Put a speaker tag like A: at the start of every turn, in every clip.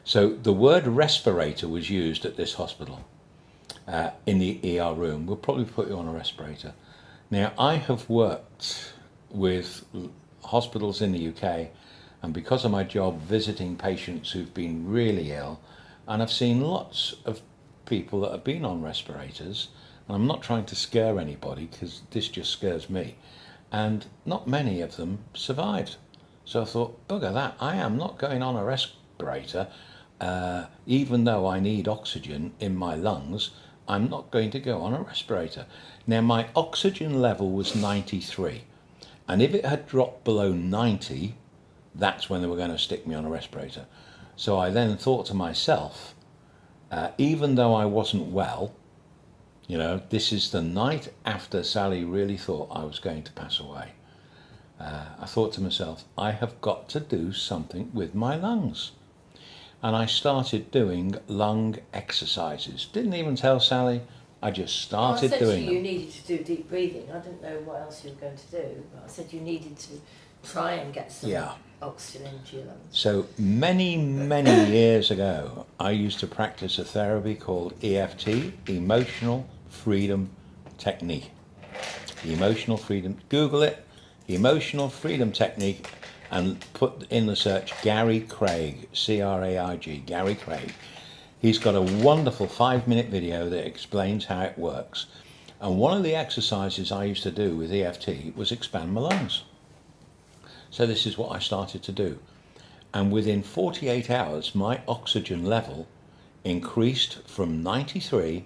A: So the word respirator was used at this hospital in the ER room. We'll probably put you on a respirator. Now, I have worked with hospitals in the UK, and because of my job visiting patients who've been really ill, and I've seen lots of people that have been on respirators, and I'm not trying to scare anybody because this just scares me, and not many of them survived. So I thought, bugger that, I am not going on a respirator, even though I need oxygen in my lungs. I'm not going to go on a respirator. Now, my oxygen level was 93, and if it had dropped below 90, that's when they were going to stick me on a respirator. So I then thought to myself, even though I wasn't well, you know, this is the night after Sally really thought I was going to pass away. I thought to myself, I have got to do something with my lungs. And I started doing lung exercises. Didn't even tell Sally, I just started doing them.
B: You needed to do deep breathing. I didn't know what else you were going to do, but I said you needed to try and get some oxygen into your lungs.
A: So many, many years ago, I used to practice a therapy called EFT, Emotional Freedom Technique. Emotional Freedom, Google it, Emotional Freedom Technique, and put in the search Gary Craig, C-R-A-I-G, Gary Craig. He's got a wonderful 5-minute video that explains how it works. And one of the exercises I used to do with EFT was expand my lungs. So this is what I started to do. And within 48 hours, my oxygen level increased from 93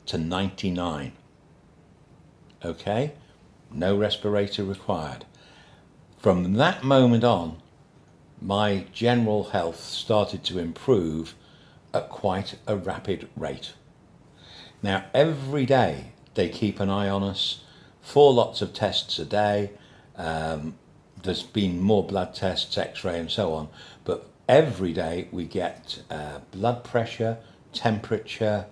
A: to 99. Okay? No respirator required. From that moment on, my general health started to improve at quite a rapid rate. Now, every day they keep an eye on us, 4 lots of tests a day. There's been more blood tests, x-ray and so on, but every day we get blood pressure, temperature,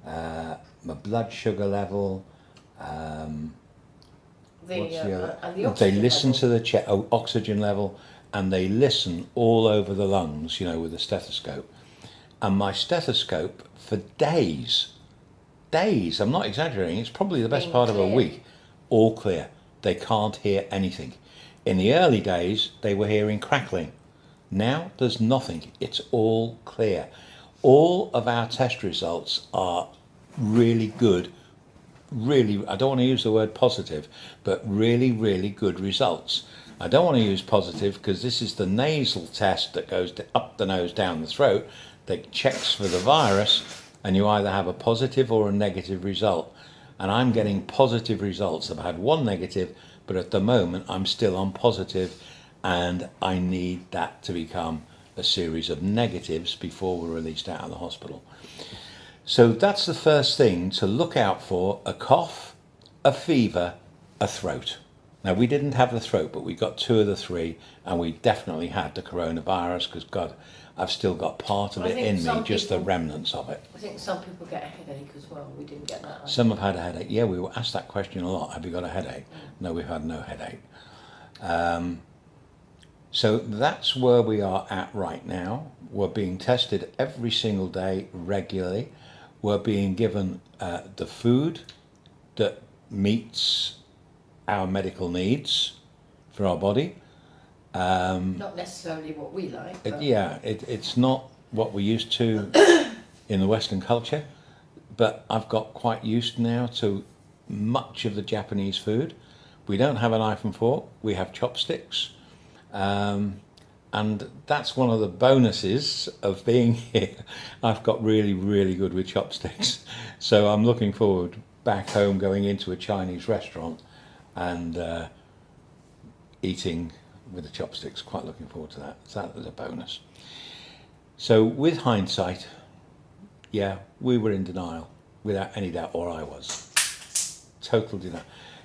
A: my blood sugar level, they listen to the oxygen level, and they listen all over the lungs, you know, with a stethoscope. And my stethoscope for days, I'm not exaggerating, it's probably the best part of a week, all clear. They can't hear anything. In the early days, they were hearing crackling. Now there's nothing, it's all clear. All of our test results are really good. Really, I don't want to use the word positive, but really, really good results. I don't want to use positive because this is the nasal test that goes up the nose, down the throat, that checks for the virus, and you either have a positive or a negative result. And I'm getting positive results. I've had one negative, but at the moment I'm still on positive, and I need that to become a series of negatives before we're released out of the hospital. So that's the first thing to look out for: a cough, a fever, a throat. Now, we didn't have the throat, but we got 2 of the 3, and we definitely had the coronavirus because, God, I've still got part of it in me, just the remnants of it.
B: I think some people get a headache as well. We didn't get that.
A: Some have had a headache. Yeah, we were asked that question a lot. Have you got a headache? No, we've had no headache. So that's where we are at right now. We're being tested every single day regularly. We're being given the food that meets our medical needs for our body.
B: Not necessarily what we like. But
A: It's not what we're used to in the Western culture, but I've got quite used now to much of the Japanese food. We don't have a knife and fork, we have chopsticks. And that's one of the bonuses of being here. I've got really, really good with chopsticks. So I'm looking forward back home, going into a Chinese restaurant and eating with the chopsticks. Quite looking forward to that. So that was a bonus. So with hindsight, yeah, we were in denial without any doubt, or I was. Total denial.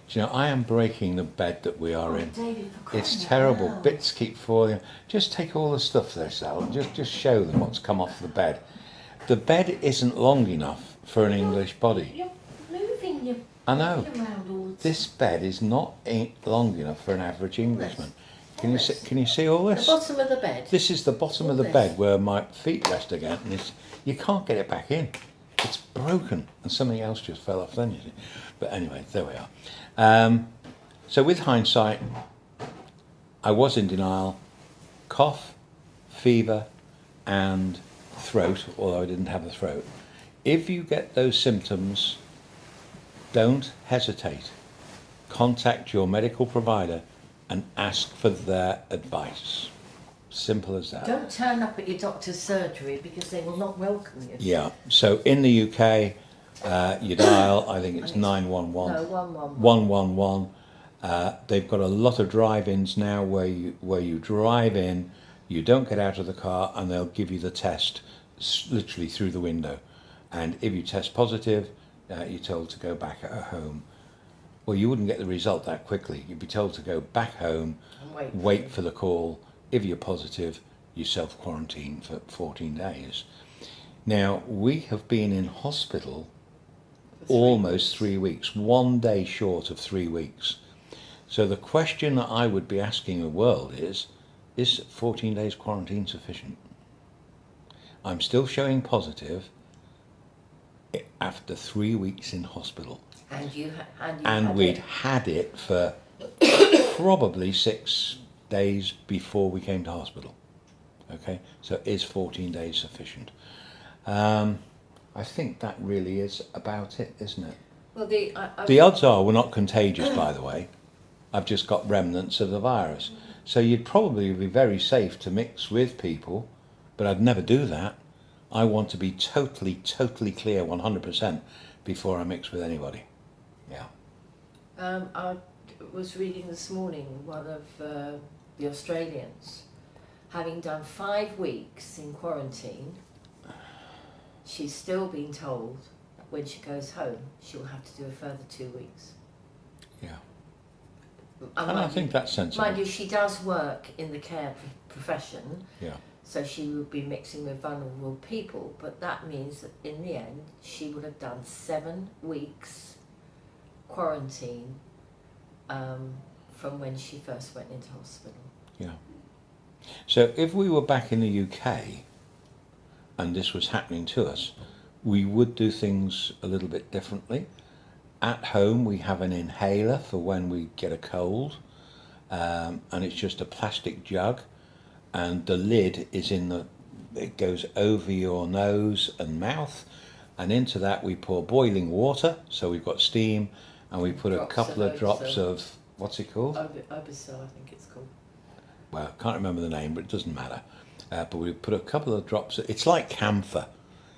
A: Do you know, I am breaking the bed that we are in.
B: David,
A: It's terrible. Bits keep falling. Just take all the stuff there, Sal. Just show them what's come off the bed. The bed isn't long enough for an English body.
B: You're moving your
A: I know.
B: around all the time.
A: This bed is not long enough for an average Englishman. Can you see all this?
B: The bottom of the bed.
A: This is the bottom of the bed where my feet rest again, and you can't get it back in. It's broken, and something else just fell off then, you see. But anyway, there we are. So with hindsight, I was in denial. Cough, fever, and throat, although I didn't have a throat. If you get those symptoms, don't hesitate. Contact your medical provider and ask for their advice. Simple as that.
B: Don't turn up at your doctor's surgery because they will not welcome you.
A: Yeah, so in the UK, you dial, I think it's 911.
B: No, 111.
A: 111. They've got a lot of drive-ins now where you drive in, you don't get out of the car, and they'll give you the test literally through the window. And if you test positive, you're told to go back at home. Well, you wouldn't get the result that quickly. You'd be told to go back home, wait for the call. If you're positive, you self-quarantine for 14 days. Now, we have been in hospital almost 3 weeks, 1 day short of 3 weeks. So the question that I would be asking the world is 14 days quarantine sufficient? I'm still showing positive after 3 weeks in hospital. And we'd had it for probably 6 days before we came to hospital. Okay, so is 14 days sufficient? I think that really is about it, isn't it?
B: Well,
A: the odds are we're not contagious, by the way. I've just got remnants of the virus. So you'd probably be very safe to mix with people, but I'd never do that. I want to be totally clear 100% before I mix with anybody. Yeah.
B: I was reading this morning one of the Australians, having done 5 weeks in quarantine, she's still been told that when she goes home she'll have to do a further 2 weeks.
A: Yeah. And I think that's sensible.
B: Mind you, she does work in the care profession.
A: Yeah.
B: So she would be mixing with vulnerable people, but that means that in the end she would have done 7 weeks quarantine from when she first went into hospital.
A: Yeah. So if we were back in the UK and this was happening to us, we would do things a little bit differently. At home we have an inhaler for when we get a cold, and it's just a plastic jug, and the lid is it goes over your nose and mouth, and into that we pour boiling water, so we've got steam, and we put a couple of drops of, what's it called?
B: Obicil, I think it's called.
A: Well, I can't remember the name, but it doesn't matter. But we put a couple of drops, it's like camphor.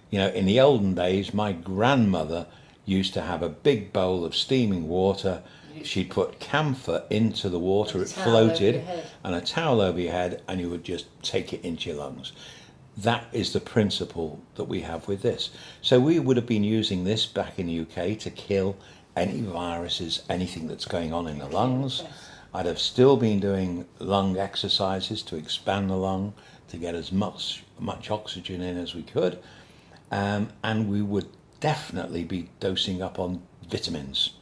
A: You know, in the olden days, my grandmother used to have a big bowl of steaming water. She'd put camphor into the water, it floated, and a towel over your head, and you would just take it into your lungs. That is the principle that we have with this. So we would have been using this back in the UK to kill any viruses, anything that's going on in the lungs. I'd have still been doing lung exercises to expand the lung, to get as much oxygen in as we could, and we would definitely be dosing up on vitamins.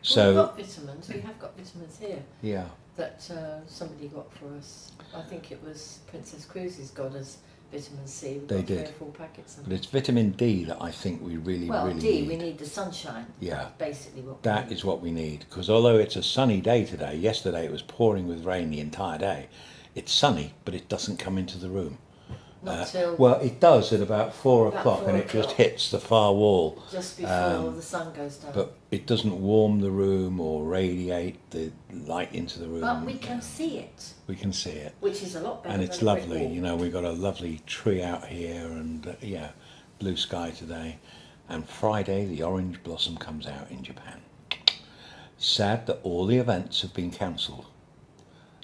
B: So we've got vitamins. We have got vitamins here.
A: Yeah.
B: That somebody got for us. I think it was Princess Cruises got us vitamin C. We've got 3 or 4 packets.
A: But it's vitamin D that I think we really need.
B: Well, D, we need the sunshine.
A: Yeah.
B: That's basically what
A: that is what we need. Because although it's a sunny day today, yesterday it was pouring with rain the entire day. It's sunny, but it doesn't come into the room. Well, it does at about 4 o'clock, and it just hits the far wall.
B: Just before the sun goes down.
A: But it doesn't warm the room or radiate the light into the room.
B: But we can see it.
A: We can see it.
B: Which is a lot better.
A: And it's lovely. You know, we've got a lovely tree out here, and yeah, blue sky today. And Friday, the orange blossom comes out in Japan. Sad that all the events have been cancelled.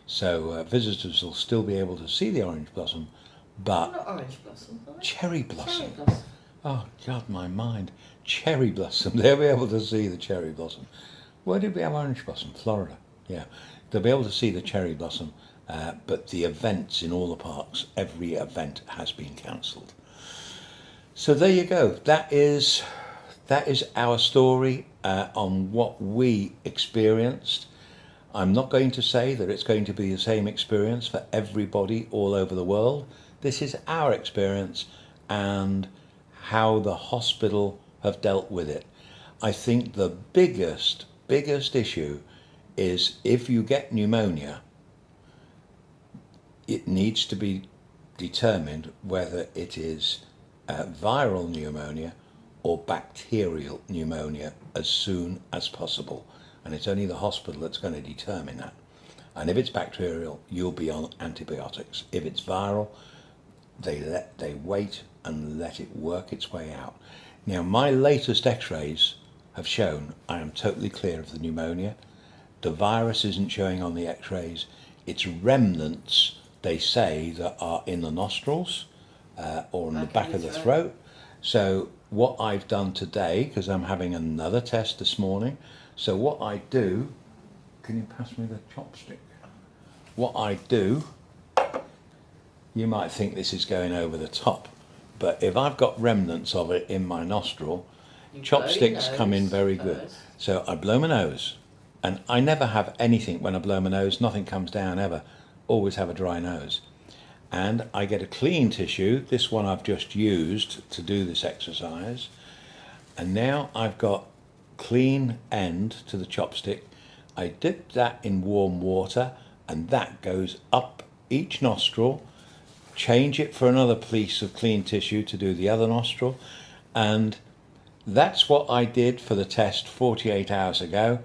A: So visitors will still be able to see the orange blossom, but
B: not orange blossom,
A: cherry blossom.
B: Cherry blossom.
A: Oh God, my mind. Cherry blossom. They'll be able to see the cherry blossom. Where did we have orange blossom? Florida. Yeah, they'll be able to see the cherry blossom, but the events in all the parks, every event has been cancelled. So there you go. That is our story on what we experienced. I'm not going to say that it's going to be the same experience for everybody all over the world. This is our experience and how the hospital have dealt with it. I think the biggest issue is if you get pneumonia, it needs to be determined whether it is viral pneumonia or bacterial pneumonia as soon as possible. And it's only the hospital that's going to determine that. And if it's bacterial, you'll be on antibiotics. If it's viral, they wait and let it work its way out. Now, my latest x-rays have shown I am totally clear of the pneumonia. The virus isn't showing on the x-rays. It's remnants, they say, that are in the nostrils or in the back of the throat. So what I've done today, because I'm having another test this morning, so what I do, can you pass me the chopstick? What I do, you might think this is going over the top, but if I've got remnants of it in my nostril, chopsticks come in very good. So I blow my nose, and I never have anything when I blow my nose, nothing comes down ever, always have a dry nose. And I get a clean tissue, this one I've just used to do this exercise, and now I've got clean end to the chopstick. I dip that in warm water and that goes up each nostril, change it for another piece of clean tissue to do the other nostril, and that's what I did for the test 48 hours ago,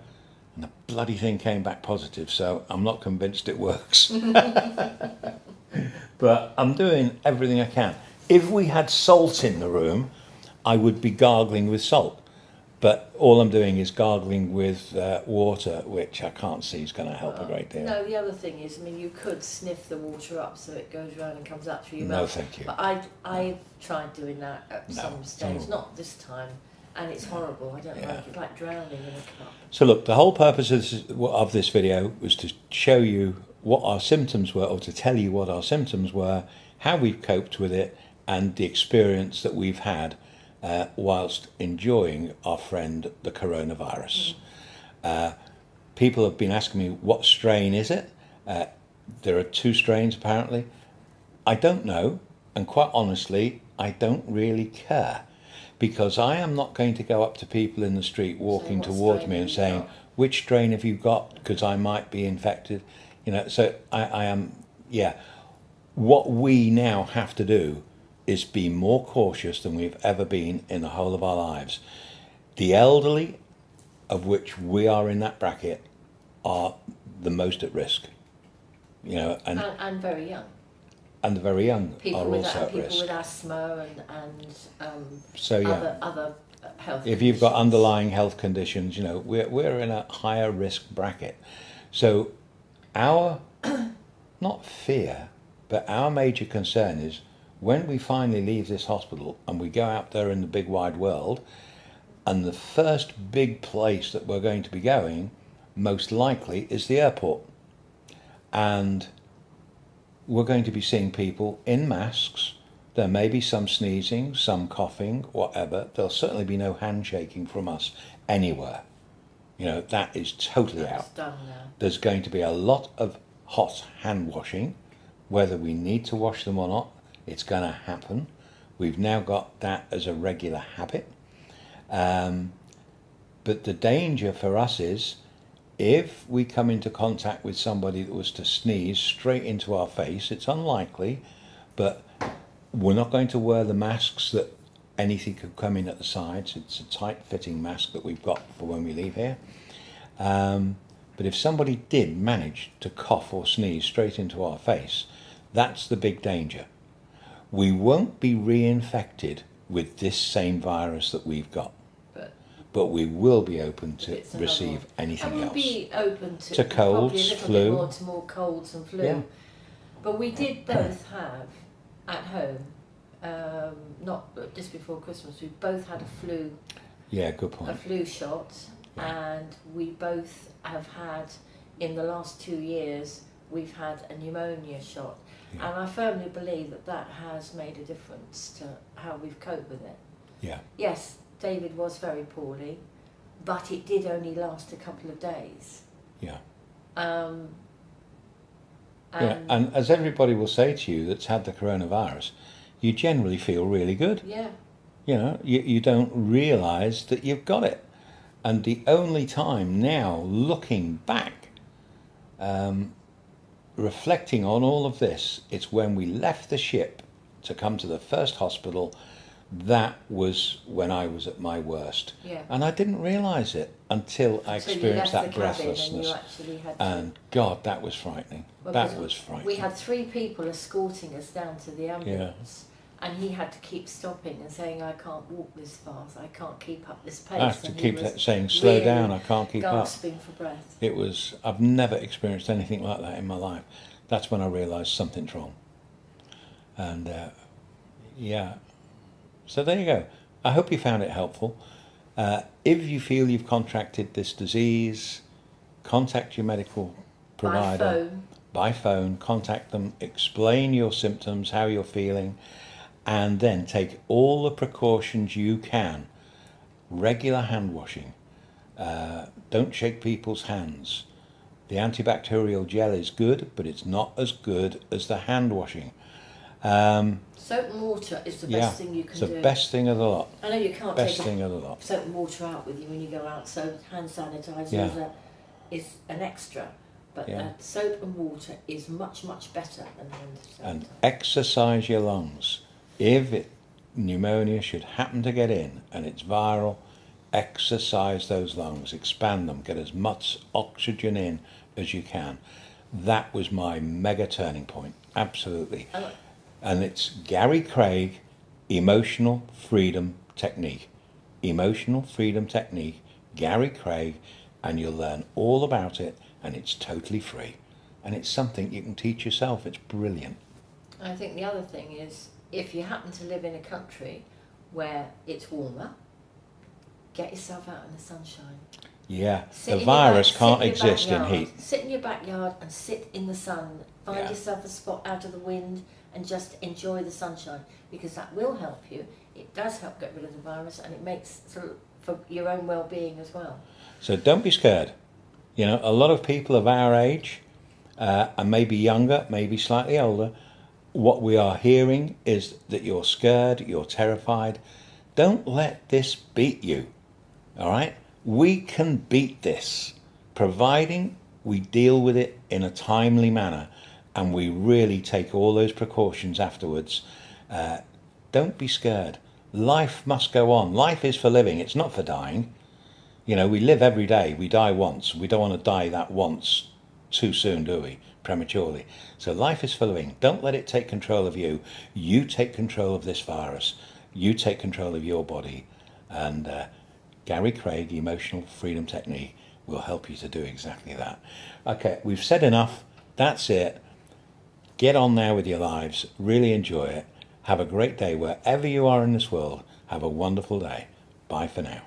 A: and the bloody thing came back positive, so I'm not convinced it works. But I'm doing everything I can. If we had salt in the room, I would be gargling with salt. But all I'm doing is gargling with water, which I can't see is going to help a great deal.
B: No, the other thing is, I mean, you could sniff the water up so it goes round and comes out through your mouth.
A: No, thank you.
B: But I've tried doing that at some stage, not this time, and it's horrible. I don't like it. It's like drowning in a cup.
A: So look, the whole purpose of this video was to show you what our symptoms were, or to tell you what our symptoms were, how we've coped with it, and the experience that we've had whilst enjoying our friend the coronavirus. People have been asking me, what strain is it? There are 2 strains apparently. I don't know, and quite honestly, I don't really care, because I am not going to go up to people in the street walking towards me and saying, which strain have you got? Because I might be infected. You know, so I am, what we now have to do is be more cautious than we've ever been in the whole of our lives. The elderly, of which we are in that bracket, are the most at risk. You know,
B: and very young.
A: And the very young
B: people
A: are also at risk.
B: People with asthma and
A: so,
B: other health
A: if you've got underlying health conditions, you know, we're in a higher risk bracket. So our, not fear, but our major concern is when we finally leave this hospital and we go out there in the big wide world, and the first big place that we're going to be going, most likely, is the airport. And we're going to be seeing people in masks. There may be some sneezing, some coughing, whatever. There'll certainly be no handshaking from us anywhere. You know, that is totally out.
B: Done now.
A: There's going to be a lot of hot hand washing, whether we need to wash them or not. It's going to happen. We've now got that as a regular habit. But the danger for us is, if we come into contact with somebody that was to sneeze straight into our face, it's unlikely, but we're not going to wear the masks that anything could come in at the sides. It's a tight-fitting mask that we've got for when we leave here. But if somebody did manage to cough or sneeze straight into our face, that's the big danger. We won't be reinfected with this same virus that we've got. But we will be open to receive anything else.
B: And we'll be open to
A: colds,
B: flu. More to more colds and flu.
A: Yeah.
B: But we did both have, at home, not just before Christmas, we both had a flu.
A: Yeah, good point.
B: A flu shot, and we both have had, in the last 2 years, we've had a pneumonia shot. Yeah. And I firmly believe that that has made a difference to how we've coped with it.
A: Yeah.
B: Yes, David was very poorly, but it did only last a couple of days.
A: Yeah. And as everybody will say to you that's had the coronavirus, you generally feel really good.
B: Yeah.
A: You know, you don't realise that you've got it. And the only time now, looking back, reflecting on all of this, it's when we left the ship to come to the first hospital. That was when I was at my worst.
B: Yeah.
A: And I didn't realise it until I experienced that breathlessness. And God, that was frightening.
B: Well,
A: that was frightening.
B: We had 3 people escorting us down to the ambulance. Yeah. And he had to keep stopping and saying, I can't walk this fast, I can't keep up this pace.
A: I have to keep saying, slow really down, I can't keep
B: gasping for breath.
A: It was, I've never experienced anything like that in my life. That's when I realised something's wrong. And yeah, so there you go. I hope you found it helpful. If you feel you've contracted this disease, contact your medical provider. By phone, contact them, explain your symptoms, how you're feeling, and then take all the precautions you can. Regular hand washing. Don't shake people's hands. The antibacterial gel is good, but it's not as good as the hand washing.
B: Soap and water is the best thing you can do.
A: It's the best thing of the lot.
B: I know you can't
A: take
B: soap and water out with you when you go out, so hand sanitizer is an extra. But soap and water is much, much better than hand sanitizer.
A: And exercise your lungs. If pneumonia should happen to get in and it's viral, exercise those lungs, expand them, get as much oxygen in as you can. That was my mega turning point, absolutely. And it's Gary Craig, Emotional Freedom Technique. Emotional Freedom Technique, Gary Craig, and you'll learn all about it, and it's totally free. And it's something you can teach yourself. It's brilliant.
B: I think the other thing is, if you happen to live in a country where it's warmer, get yourself out in the sunshine.
A: Yeah, the virus can't exist in heat.
B: Sit in your backyard and sit in the sun. Find yourself a spot out of the wind and just enjoy the sunshine, because that will help you. It does help get rid of the virus, and it makes for your own well-being as well.
A: So don't be scared. You know, a lot of people of our age, and maybe younger, maybe slightly older, what we are hearing is that you're scared, you're terrified. Don't let this beat you, all right? We can beat this, providing we deal with it in a timely manner and we really take all those precautions afterwards. Don't be scared. Life must go on. Life is for living, it's not for dying. You know, we live every day, we die once. We don't want to die that once too soon, do we? Prematurely. So life is for living. Don't let it take control of you. You take control of this virus. You take control of your body. And Gary Craig, Emotional Freedom Technique, will help you to do exactly that. Okay, we've said enough. That's it. Get on now with your lives. Really enjoy it. Have a great day wherever you are in this world. Have a wonderful day. Bye for now.